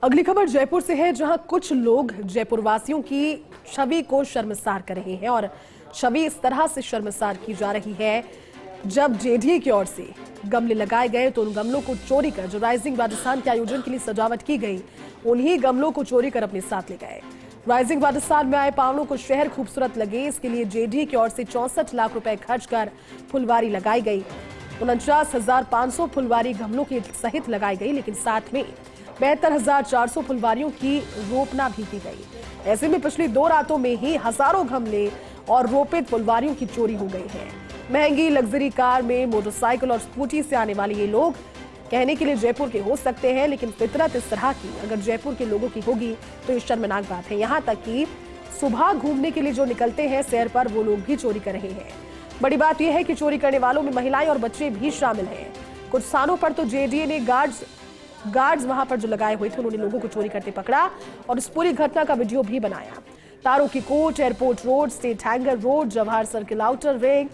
अगली खबर जयपुर से है, जहां कुछ लोग जयपुर वासियों की छवि को शर्मसार कर रहे हैं और छवि इस तरह से शर्मसार की जा रही है। जब जेडीए की ओर से गमले लगाए गए तो उन गमलों को चोरी कर, जो राइजिंग राजस्थान के आयोजन के लिए सजावट की गई, उन्हीं गमलों को चोरी कर अपने साथ ले गए। राइजिंग राजस्थान में आए पावनों को शहर खूबसूरत लगे, इसके लिए जेडीए की ओर से 64 लाख रुपए खर्च कर फुलवारी लगाई गई। 49,500 फुलवारी गमलों के सहित लगाई गई, लेकिन साथ में 72,400 फुलवारियों की रोपना भी की गई। ऐसे में पिछली 2 रातों में ही हजारों गमले और रोपित फुलवारियों की चोरी हो गई है। महंगी लग्जरी कार में मोटरसाइकिल और स्कूटी से आने वाले ये लोग कहने के लिए जयपुर के हो सकते हैं, लेकिन फितरत इस तरह की अगर जयपुर के लोगों की होगी तो ये शर्मनाक बात है। यहाँ तक कि सुबह घूमने के लिए जो निकलते हैं सैर पर, वो लोग भी चोरी कर रहे हैं। बड़ी बात यह है कि चोरी करने वालों में महिलाएं और बच्चे भी शामिल हैं। कुछ स्थानों पर तो जेडीए ने गार्ड्स वहां पर जो लगाए हुए थे, उन्होंने लोगों को चोरी करते पकड़ा और इस पूरी घटना का वीडियो भी बनाया। तारों की कोट, airport road, state hangar road, Jawahar circle outer ring,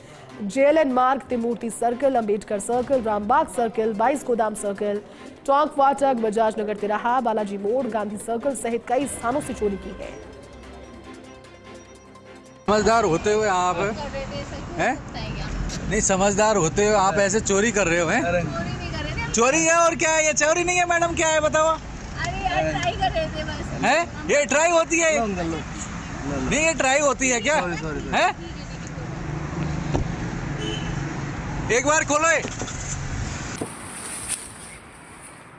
JLN Marg, Trimurti circle, Ambedkar circle, Rambagh circle, 22 Godam circle, Tonk फाटक, बजाज नगर तिराहा, बालाजी मोड़, गांधी सर्किल सहित कई स्थानों से चोरी की है। समझदार होते हुए आप हैं? नहीं, समझदार होते हुए आप ऐसे चोरी कर रहे हो हैं? चोरी है और क्या है? ये चोरी नहीं है मैडम, क्या है बताओ? अरे ट्राई कर रहे थे बस। है ये ट्राई होती है? नहीं, ये ट्राई होती है क्या? है एक बार खोलो।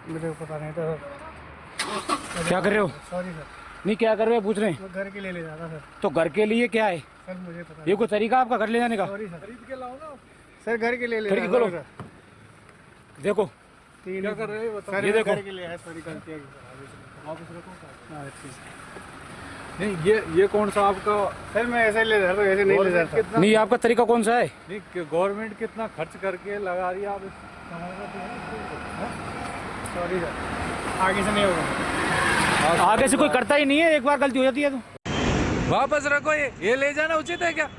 मुझे पता नहीं था। क्या कर रहे हो? Sorry sir. नहीं, क्या कर रहे हो पूछ रहे हैं? घर के लिए ले जाता सर। तो घर के लिए क्या है सर? मुझे पता ये कोई तरीका आपका घर ले जाने का? Sorry sir. खरीद के लाओ ना सर, घर के लिए ले खिड़की खोलो। देखो क्या कर रहे हो सर? ये देखो। घर के लिए है, सॉरी गलती है। वापस रखो। नहीं, ये कौन सा आपका? सर मैं ऐसे ले जाता, ऐसे नहीं ले जाता। नहीं, आपका तरीका कौन सा है? नहीं, गवर्नमेंट कितना खर्च करके लगा रही है आप सॉरी सर, आगे से नहीं होगा। आगे से कोई करता ही नहीं है, एक बार गलती हो जाती है तो वापस रखो। ये ले जाना उचित है क्या?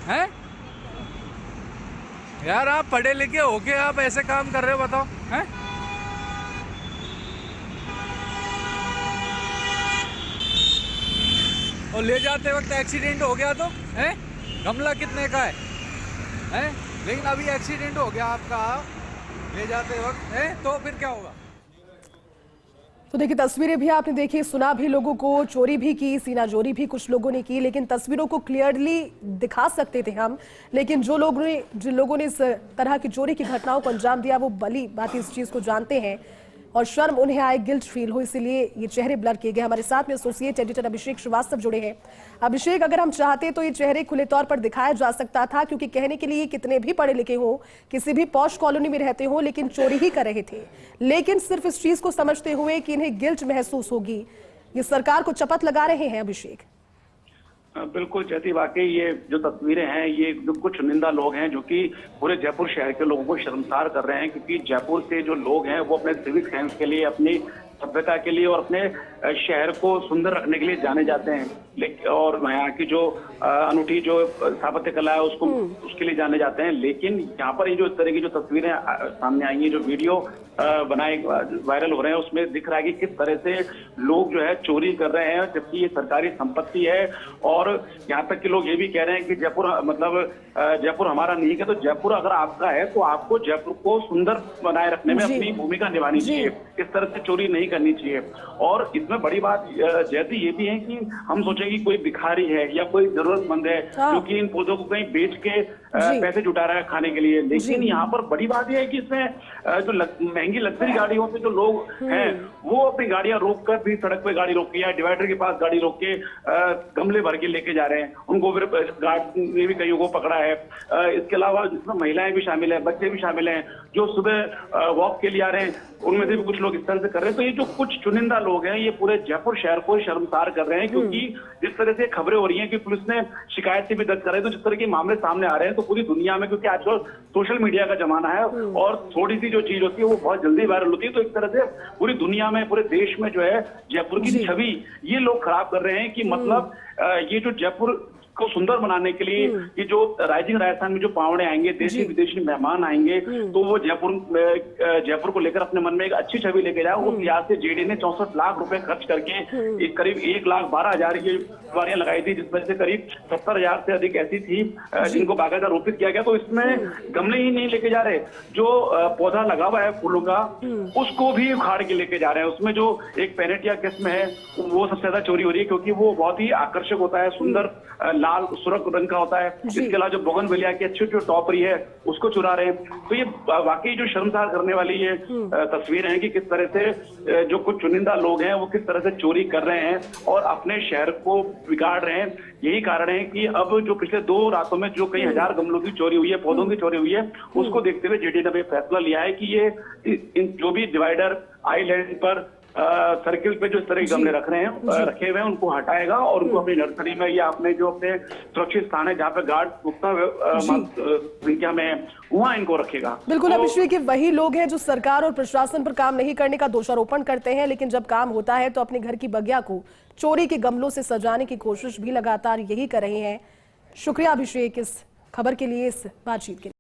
हैं यार, आप पढ़े लिखे होके आप ऐसे काम कर रहे हो, बताओ? हैं और ले जाते वक्त एक्सीडेंट हो गया तो? हैं गमला कितने का है? हैं लेकिन अभी एक्सीडेंट हो गया आपका ले जाते वक्त, हैं तो फिर क्या होगा? तो देखिए, तस्वीरें भी आपने देखी, सुना भी, लोगों को चोरी भी की, सीनाजोरी भी कुछ लोगों ने की, लेकिन तस्वीरों को क्लियरली दिखा सकते थे हम, लेकिन जिन लोगों ने इस तरह की चोरी की घटनाओं को अंजाम दिया, वो भली भांति इस चीज को जानते हैं और शर्म उन्हें आए, गिल्ट फील हो, इसीलिए ये चेहरे ब्लर किए गए। हमारे साथ में एसोसिएट एडिटर अभिषेक श्रीवास्तव जुड़े हैं। अभिषेक, अगर हम चाहते तो ये चेहरे खुले तौर पर दिखाया जा सकता था, क्योंकि कहने के लिए कितने भी पढ़े लिखे हो, किसी भी पॉश कॉलोनी में रहते हो, लेकिन चोरी ही कर रहे थे। लेकिन सिर्फ इस चीज को समझते हुए कि इन्हें गिल्ट महसूस होगी, ये सरकार को चपत लगा रहे हैं। अभिषेक, बिल्कुल जैसी, वाकई ये जो तस्वीरें हैं, ये जो कुछ निंदा लोग हैं जो कि पूरे जयपुर शहर के लोगों को शर्मसार कर रहे हैं, क्योंकि जयपुर के जो लोग हैं वो अपने सिविक सेंस के लिए, अपनी सभ्यता के लिए और अपने शहर को सुंदर रखने के लिए जाने जाते हैं, और यहाँ की जो अनूठी जो स्थापत्य कला है उसके लिए जाने जाते हैं। लेकिन यहाँ पर ये जो इस तरह की जो तस्वीरें सामने आई हैं, जो वीडियो बनाए वायरल हो रहे हैं, उसमें दिख रहा है कि किस तरह से लोग जो है चोरी कर रहे हैं, जबकि ये सरकारी संपत्ति है। और यहाँ तक कि लोग ये भी कह रहे हैं कि जयपुर हमारा नहीं है, तो जयपुर अगर आपका है तो आपको जयपुर को सुंदर बनाए रखने में अपनी भूमिका निभानी चाहिए, इस तरह से चोरी नहीं करनी चाहिए। और इसमें बड़ी बात जैसे ये भी है कि हम सोचे कि कोई भिखारी है या कोई जरूरतमंद है जो कि इन पौधों को कहीं बेच के पैसे जुटा रहा है खाने के लिए, लेकिन यहाँ पर बड़ी बात यह है कि इसमें जो महंगी लग्जरी गाड़ियों पे जो लोग हैं वो अपनी गाड़ियां रोक कर भी सड़क पे गाड़ी रोक के या डिवाइडर के पास गाड़ी रोक के गमले भर के लेके जा रहे हैं। उनको फिर गार्ड ने भी कईयों को पकड़ा है। इसके अलावा जिसमें महिलाएं भी शामिल है, बच्चे भी शामिल हैं जो सुबह वॉक के लिए आ रहे हैं, उनमें से भी कुछ लोग इस तरह से कर रहे हैं। तो ये जो कुछ चुनिंदा लोग हैं ये पूरे जयपुर शहर को शर्मसार कर रहे हैं, क्योंकि जिस तरह से खबरें हो रही हैं कि पुलिस ने शिकायत भी दर्ज कर रही है, तो जिस तरह के मामले सामने आ रहे हैं, तो पूरी दुनिया में, क्योंकि आजकल सोशल मीडिया का जमाना है और थोड़ी सी जो चीज होती है वो बहुत जल्दी वायरल होती है, तो एक तरह से पूरी दुनिया में, पूरे देश में जो है जयपुर की छवि ये लोग खराब कर रहे हैं कि मतलब ये जो जयपुर को सुंदर बनाने के लिए ये जो राइजिंग राजस्थान में जो पावड़े आएंगे, देशी विदेशी मेहमान आएंगे, तो वो जयपुर को लेकर अपने मन में एक अच्छी छवि लेके जाए। उस लिहाज से जेडी ने 64 लाख रुपए खर्च करके एक करीब 1,12,000 ये सवारियां लगाई थी, जिसमें से करीब 70,000 से अधिक ऐसी थी जिनको बाकायदा रोपित किया गया। तो इसमें गमले ही नहीं लेके जा रहे, जो पौधा लगा हुआ है फूलों का उसको भी उखाड़ के लेके जा रहे हैं। उसमें जो एक पेनेटिया किस्म है वो सबसे ज्यादा चोरी हो रही है, क्योंकि वो बहुत ही आकर्षक होता है, सुंदर लाल सुर्ख रंग का होता है। इसके अलावा जो बोगनविलिया की अच्छी जो टॉपरी है उसको चुरा रहे हैं। तो ये वाकई जो शर्मसार करने वाली ये तस्वीरें हैं कि किस तरह से जो कुछ चुनिंदा लोग हैं वो किस तरह से चोरी कर रहे हैं और अपने शहर को बिगाड़ रहे हैं। यही कारण है कि अब जो पिछले 2 रातों में जो कई हजार गमलों की चोरी हुई है, पौधों की चोरी हुई है, उसको देखते हुए जेडी ने फैसला लिया है कि ये जो भी डिवाइडर आइलैंड पर सर्किल पे जो इस तरह के गमले रखे हुए हैं उनको हटाएगा और उनको अपनी नर्सरी में या अपने जो अपने सुरक्षित स्थान है जहाँ पे गार्ड पुख्ता संख्या में वहाँ इनको रखेगा। बिल्कुल अभिषेक, कि वही लोग हैं जो सरकार और प्रशासन पर काम नहीं करने का दोषारोपण करते हैं, लेकिन जब काम होता है तो अपने घर की बगिया को चोरी के गमलों से सजाने की कोशिश भी लगातार यही कर रहे हैं। शुक्रिया अभिषेक इस खबर के लिए, इस बातचीत के लिए।